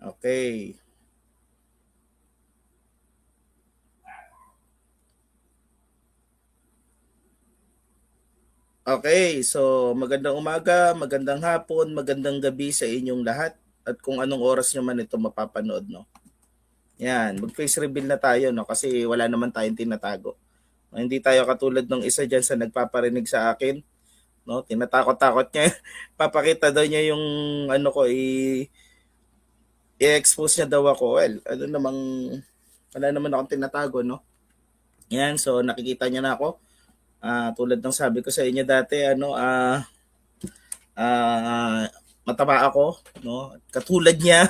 Okay. Okay, so magandang umaga, magandang hapon, magandang gabi sa inyong lahat at kung anong oras nyo man ito mapapanood, no. Yan, mag-face reveal na tayo, no, kasi wala naman tayong tinatago. Hindi tayo katulad ng isa diyan sa nagpaparinig sa akin, no. Tinatakot-takot niya. Papakita daw niya yung ano ko i-expose niya daw ako. Well, ano namang wala naman akong tinatago, no. Yan, so nakikita niya na ako. Tulad ng sabi ko sa inyo dati, mataba ako, no? Katulad niya,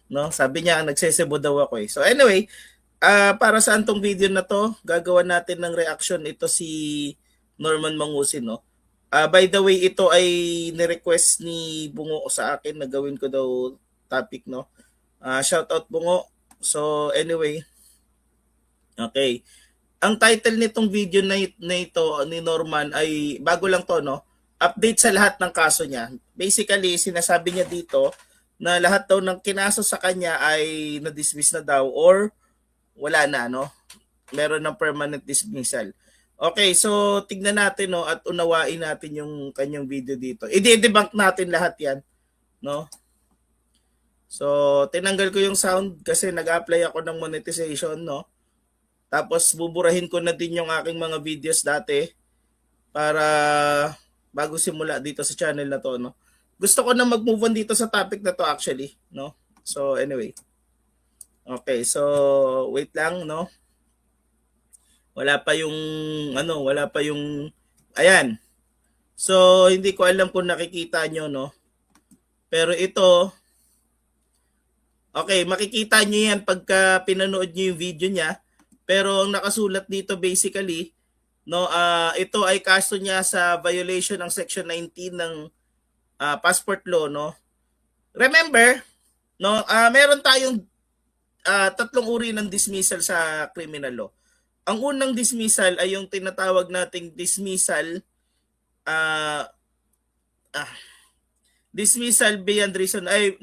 no? Sabi niya nagsesebo daw ako eh. So anyway, para sa antong video na to, gagawa natin ng reaction ito si Norman Mangusin, no? By the way, ito ay ni-request ni Bungo sa akin na gawin ko daw topic, no? Shout out Bungo. So anyway, okay. Ang title nitong video na ito ni Norman ay bago lang to, no? Update sa lahat ng kaso niya. Basically, sinasabi niya dito na lahat daw ng kinaso sa kanya ay na-dismiss na daw or wala na, no? Meron ng permanent dismissal. Okay, so tignan natin, no, at unawain natin yung kanyang video dito. I-debunk natin lahat 'yan, no? So, tinanggal ko yung sound kasi nag-apply ako ng monetization, no? Tapos buburahin ko na din yung aking mga videos dati para bago simula dito sa channel na to, no. Gusto ko na mag-move on dito sa topic na to actually, no. So anyway. Okay, so wait lang, no. Wala pa yung ayan. So hindi ko alam kung nakikita nyo, no. Pero ito, okay, makikita nyo yan pagka pinanood nyo yung video niya. Pero ang nakasulat dito basically, no, ito ay kaso niya sa violation ng section 19 ng passport law, no. Remember, no, meron tayong tatlong uri ng dismissal sa criminal law. Ang unang dismissal ay yung tinatawag nating dismissal uh, uh, dismissal beyond reason ay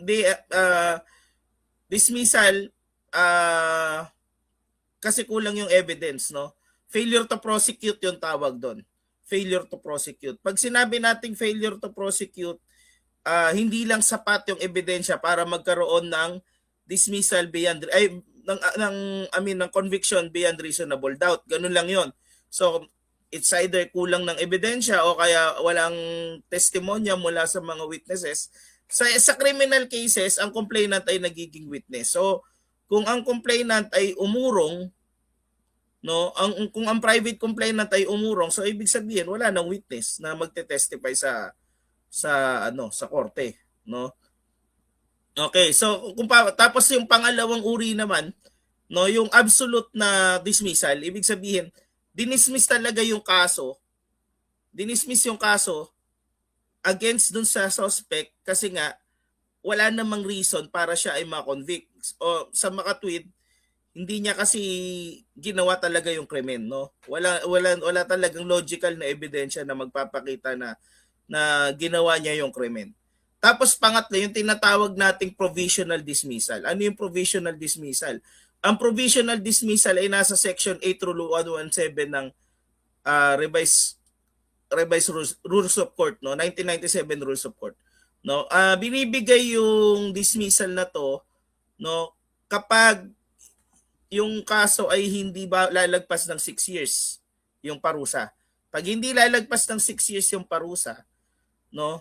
dismissal kasi kulang yung evidence, no? Failure to prosecute yung tawag doon. Failure to prosecute. Pag sinabi nating failure to prosecute, hindi lang sapat yung ebidensya para magkaroon ng dismissal beyond ng conviction beyond reasonable doubt. Ganun lang 'yon. So it's either kulang ng ebidensya o kaya walang testimonya mula sa mga witnesses. Sa criminal cases, ang complainant ay nagiging witness. So kung ang complainant ay umurong, no, kung ang private complainant ay umurong, so ibig sabihin wala nang witness na magte-testify sa korte, no. Okay, so tapos yung pangalawang uri naman, no, yung absolute na dismissal, ibig sabihin dinismiss talaga yung kaso. Dinismiss yung kaso against dun sa suspect kasi nga wala namang reason para siya ay ma-convict. O sa makatwid, hindi niya kasi ginawa talaga yung krimen, no. Wala talagang logical na ebidensya na magpapakita na ginawa niya yung krimen. Tapos pangatlo, yung tinatawag nating provisional dismissal. Ano yung provisional dismissal? Ang provisional dismissal ay nasa section 8 rule 117 ng revised rules of court, no, 1997 rules of court, no. Binibigay yung dismissal na to, no, kapag yung kaso ay hindi ba lalagpas ng 6 years yung parusa. Pag hindi lalagpas ng 6 years yung parusa, no,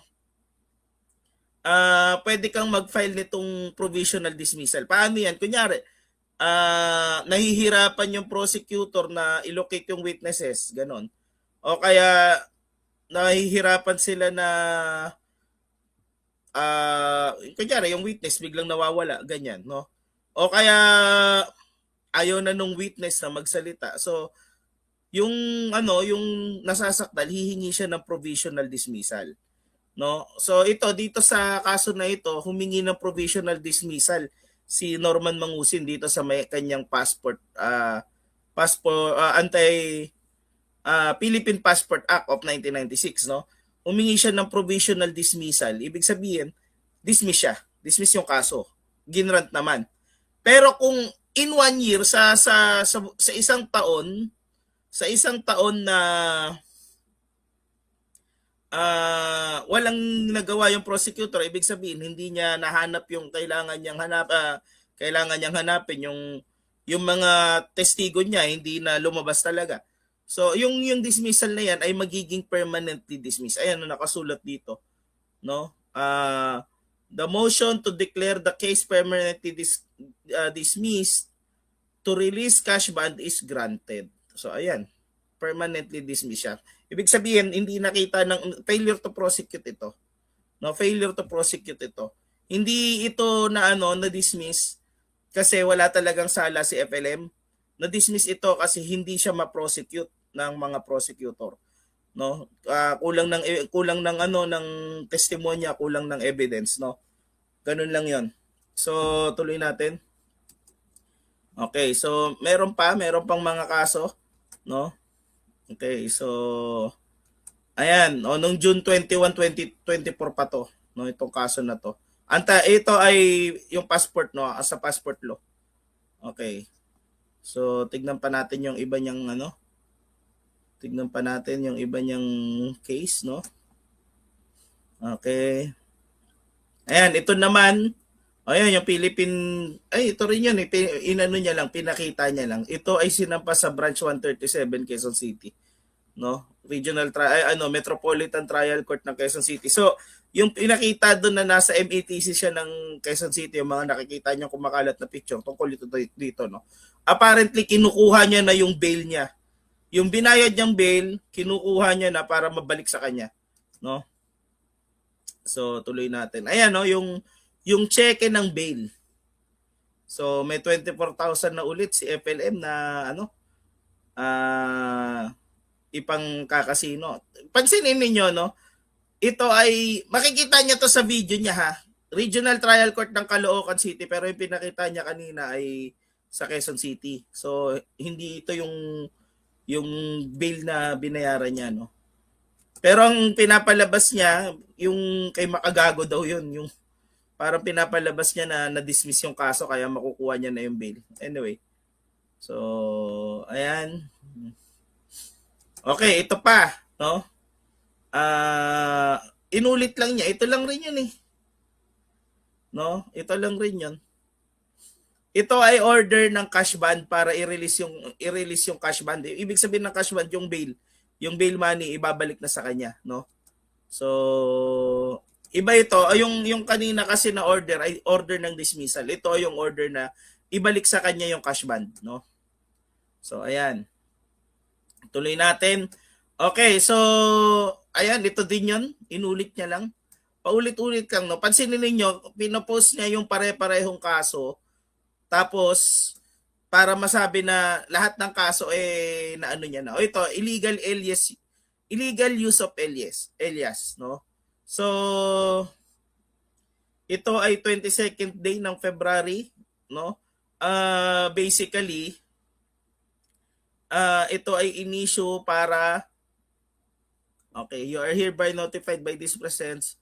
pwede kang mag-file nitong provisional dismissal. Paano yan? Kunyari, nahihirapan yung prosecutor na i-locate yung witnesses, ganon. O kaya nahihirapan sila na kunyari yung witness biglang nawawala, ganyan, no? O kaya ayaw na nung witness na magsalita. So, yung yung nasasaktan, hihingi siya ng provisional dismissal, no? So ito dito sa kaso na ito, humingi ng provisional dismissal si Norman Mangusin dito sa may kanyang Philippine Passport Act of 1996, no? Humingi siya ng provisional dismissal. Ibig sabihin, dismiss siya, Dismiss yung kaso. Ginrant naman. Pero kung in 1 year sa isang taon na walang nagawa yung prosecutor, ibig sabihin hindi niya nahanap yung kailangan niyang hanapin yung mga testigo niya, hindi na lumabas talaga. So yung dismissal na yan ay magiging permanently dismissed. Ayan, nakasulat dito, no? The motion to declare the case permanently dismissed to release cash bond is granted. So ayan, permanently dismissed siya. Ibig sabihin, hindi nakita ng failure to prosecute ito. No, failure to prosecute ito. Hindi ito na dismiss kasi wala talagang sala si FLM. Na-dismiss ito kasi hindi siya ma-prosecute ng mga prosecutor. No? Kulang ng testimonya, kulang ng evidence, no? Ganun lang 'yon. So, tuloy natin. Okay, so meron pang mga kaso, no? Okay, so ayan, nung June 21, 2024 pa to, no, itong kaso na to. Ito ay yung passport, no, as a passport law. Okay. So tignan pa natin yung iba niyang case, no. Okay. Ayan, ito naman, ayan yung ito rin yun, pinakita niya lang. Ito ay sinampa sa branch 137 Quezon City, no? Metropolitan Trial Court ng Quezon City. So, yung pinakita doon na nasa METC siya ng Quezon City, yung mga nakikita niyo kumakalat na picture tungkol dito, no? Apparently kinukuha niya na yung bail niya. Yung binayad niyang bail, kinukuha niya na para mabalik sa kanya, no? So, tuloy natin. Ayan, no, yung cheque ng bail. So, may 24,000 na ulit si FLM na ipang kakasino. Pansinin niyo, no? Ito ay makikita niya to sa video niya, ha. Regional Trial Court ng Caloocan City, pero yung pinakita niya kanina ay sa Quezon City. So, hindi ito yung bail na binayaran niya, no. Pero ang pinapalabas niya, yung kay Makagago daw yun, yung parang pinapalabas niya na na-dismiss yung kaso kaya makukuha niya na yung bail. Anyway. So, ayan. Okay, ito pa, no? Inulit lang niya. Ito lang rin yun eh. No? Ito lang rin yun. Ito ay order ng cash bond para i-release yung cash bond. Ibig sabihin ng cash bond yung bail. Yung bail money ibabalik na sa kanya, no? So, iba ito. Yung kanina kasi na order ay order ng dismissal. Ito yung order na ibalik sa kanya yung cash bond, no? So, ayan. Tuloy natin. Okay, so ayan, ito din yun. Inulit niya lang. Paulit-ulit lang, no? Pansinin ninyo, pinopost niya yung pare-parehong kaso. Tapos, para masabi na lahat ng kaso na niya na. O ito, illegal use of alias, no? So, ito ay 22nd day ng February, no? Basically, ito ay inisyu para you are hereby notified by this presence.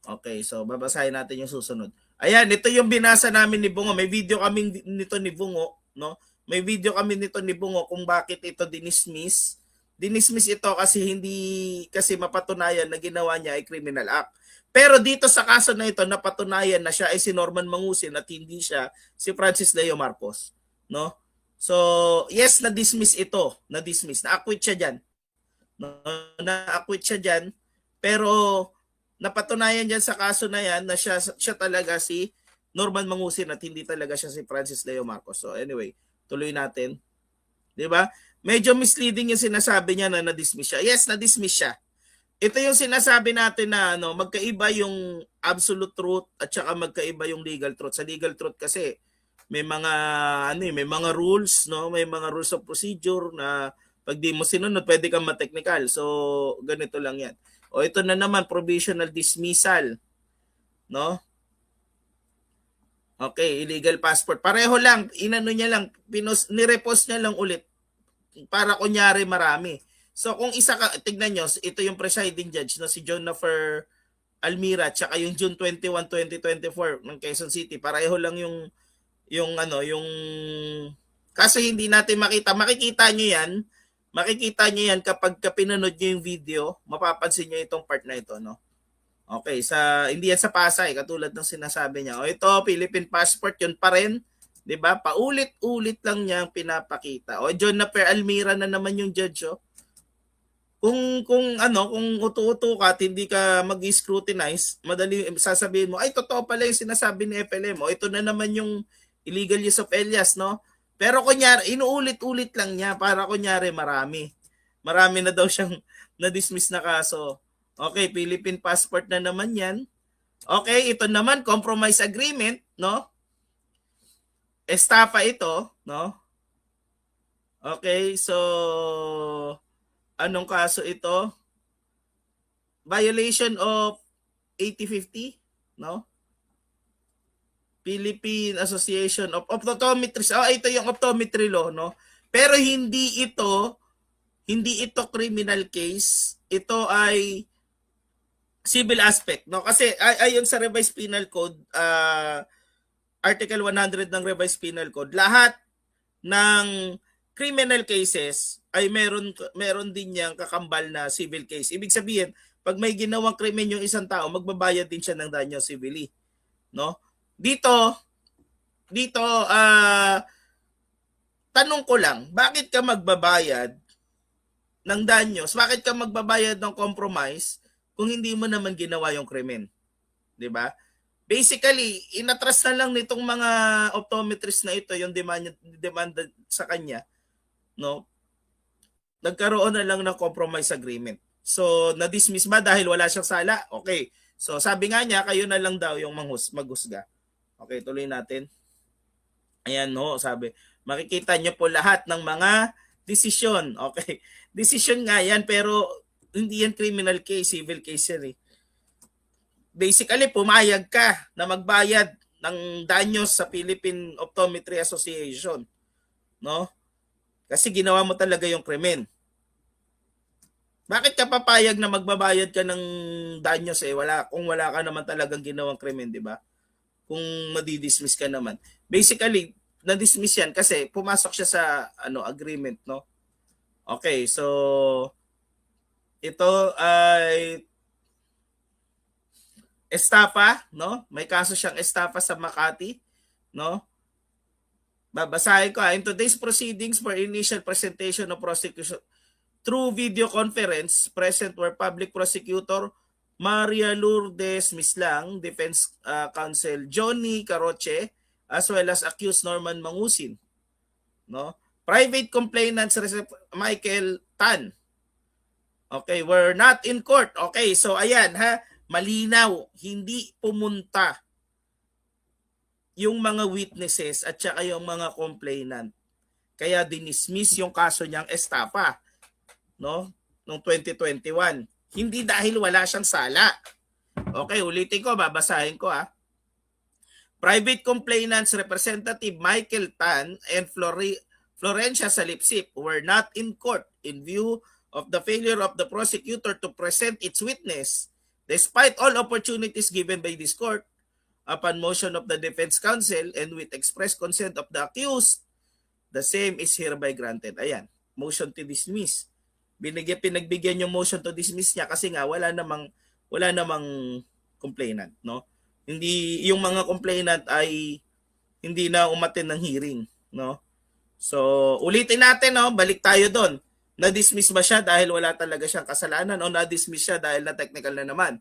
Okay, so babasahin natin yung susunod. Ayan, ito yung binasa namin ni Bungo. May video kami nito ni Bungo, no? May video kami nito ni Bungo kung bakit ito dinismiss. Dinismiss ito kasi mapatunayan na ginawa niya ay criminal act. Pero dito sa kaso na ito, napatunayan na siya ay si Norman Mangusin at hindi siya si Francis Leo Marcos, no? So, yes, na-dismiss ito. Na-dismiss. Na-acquit siya dyan. No? Na-acquit siya dyan. Pero, napatunayan dyan sa kaso na yan na siya talaga si Norman Mangusin at hindi talaga siya si Francis Leo Marcos. So, anyway, tuloy natin. Diba? Medyo misleading yung sinasabi niya na na-dismiss siya. Yes, na-dismiss siya. Ito yung sinasabi natin na magkaiba yung absolute truth at saka magkaiba yung legal truth. Sa legal truth kasi, may mga rules, no? May mga rules of procedure na pag di mo sinunod, pwede kang ma-technical. So, ganito lang 'yan. O ito na naman, provisional dismissal, no? Okay, illegal passport. Pareho lang, niya lang, ni-repost niya lang ulit para kunyari marami. So, kung isa ka, tignan nyo, ito yung presiding judge, no? Si Jonathan Almira tsaka yung June 21, 2024 ng Quezon City. Pareho lang yung ano, yung kasi hindi natin makita. Makikita nyo yan kapag pinanood nyo yung video, mapapansin nyo itong part na ito, no? Okay, hindi yan sa Pasay katulad ng sinasabi niya. O ito, Philippine passport, yun pa rin, 'di ba? Paulit-ulit lang niya ang pinapakita. O John na per Almira na naman yung judge, oh. Kung utu-utu ka at hindi ka mag-scrutinize, madali sasabihin mo, ay totoo pala yung sinasabi ni FLM. O ito na naman yung illegal use of alias, no? Pero kunyari, inuulit-ulit lang niya para kunyari marami. Marami na daw siyang na-dismiss na kaso. Okay, Philippine passport na naman yan. Okay, ito naman, compromise agreement, no? Estafa ito, no? Okay, so anong kaso ito? Violation of 8050, no? Philippine Association of Optometrists. Oh, ito yung optometry law, no? Pero hindi ito criminal case. Ito ay civil aspect, no? Kasi ayon sa Revised Penal Code, Article 100 ng Revised Penal Code, lahat ng criminal cases ay meron din niyang kakambal na civil case. Ibig sabihin, pag may ginawang krimen yung isang tao, magbabayad din siya ng danyo civilly, no? Dito tanong ko lang, bakit ka magbabayad ng danyos? Bakit ka magbabayad ng compromise kung hindi mo naman ginawa yung krimen? 'Di ba? Basically, inatras na lang nitong mga optometrists na ito yung demanda sa kanya, no? Nagkaroon na lang ng compromise agreement. So, na-dismiss ba dahil wala siyang sala? Okay. So, sabi nga niya, kayo na lang daw yung maghusga. Okay, tuloy natin. Ayan, no, sabi. Makikita niyo po lahat ng mga desisyon. Okay. Desisyon nga yan, pero hindi yan criminal case, civil case yan eh. Basically, pumayag ka na magbayad ng danyos sa Philippine Optometry Association, no? Kasi ginawa mo talaga yung krimen. Bakit ka papayag na magbabayad ka ng danyos kung wala ka naman talagang ginawang krimen, di ba? Kung madidismiss ka naman. Basically, na-dismiss yan kasi pumasok siya sa agreement, no? Okay, so ito ay estafa, no? May kaso siyang estafa sa Makati, no? Babasahin ko. In today's proceedings for initial presentation of prosecution through video conference, present were Public Prosecutor Maria Lourdes Mislang, Defense Counsel Johnny Caroche, as well as accused Norman Mangusin, no? Private complainants Michael Tan. Okay, were not in court. Okay, so ayan ha, malinaw, hindi pumunta yung mga witnesses at saka yung mga complainant. Kaya dinismiss yung kaso niyang estafa, no? Noong 2021. Hindi dahil wala siyang sala. Okay, ulitin ko, babasahin ko ha. Private complainants Representative Michael Tan and Florencia Salipsip were not in court in view of the failure of the prosecutor to present its witness despite all opportunities given by this court. Upon motion of the defense counsel and with express consent of the accused, the same is hereby granted. Ayan, motion to dismiss. Pinagbigyan yung motion to dismiss niya kasi nga wala namang complainant, no? Hindi yung mga complainant ay hindi na umattend ng hearing, no? So, ulitin natin, no? Balik tayo doon. Na-dismiss ba siya dahil wala talaga siyang kasalanan o na-dismiss siya dahil na technical na naman?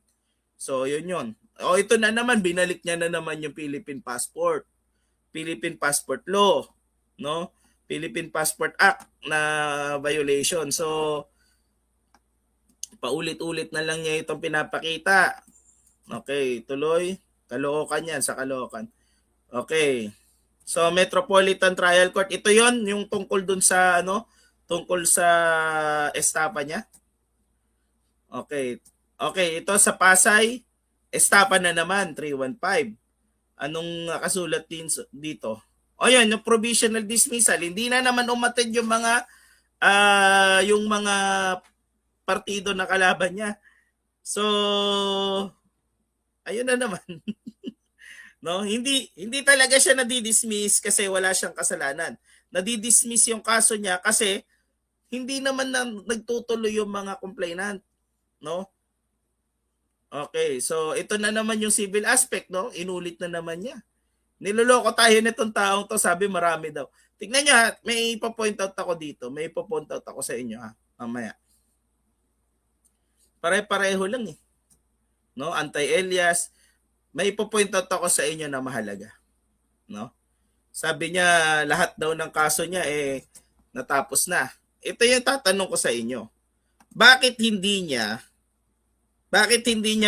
So, yun. O ito na naman, binalik niya na naman yung Philippine Passport Law, no? Philippine Passport Act na violation. So, paulit-ulit na lang niya itong pinapakita. Okay, tuloy. Caloocan yan, sa Caloocan. Okay. So, Metropolitan Trial Court, ito yon yung tungkol dun sa, tungkol sa estafa niya. Okay. Okay, ito sa Pasay, estafa na naman, 315. Anong kasulat din dito? O yan, yung provisional dismissal. Hindi na naman umattend yung mga partido na kalaban niya. So, Ayun na naman. No, hindi talaga siya nadidismiss kasi wala siyang kasalanan. Nadidismiss yung kaso niya kasi hindi naman na nagtutuloy yung mga complainant, no? Okay, so ito na naman yung civil aspect, no? Inulit na naman niya. Niloloko tayo nitong taong to, sabi marami daw. Tignan niyo ha, may ipo-point out ako dito. May ipo-point out ako sa inyo ha, mamaya. Pare-pareho lang eh. No, anti-Elias. May ipo-point out ako sa inyo na mahalaga, no? Sabi niya lahat daw ng kaso niya natapos na. Ito yung tatanong ko sa inyo. Bakit hindi niya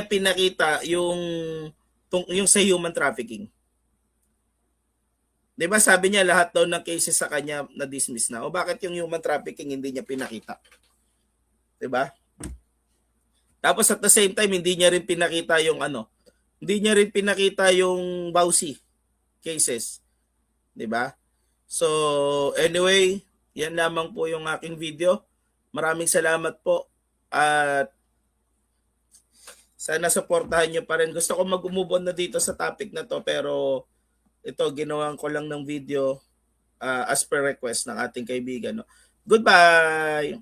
pinakita yung sa human trafficking? 'Di ba sabi niya lahat daw ng cases sa kanya na dismiss na. O bakit yung human trafficking hindi niya pinakita? 'Di ba? Tapos at the same time hindi niya rin pinakita yung Bausi cases, 'di ba? So anyway, yan lamang po yung aking video. Maraming salamat po at sana suportahan niyo pa rin. Gusto ko mag-move on na dito sa topic na to pero ito ginawan ko lang ng video as per request ng ating kaibigan. No? Goodbye!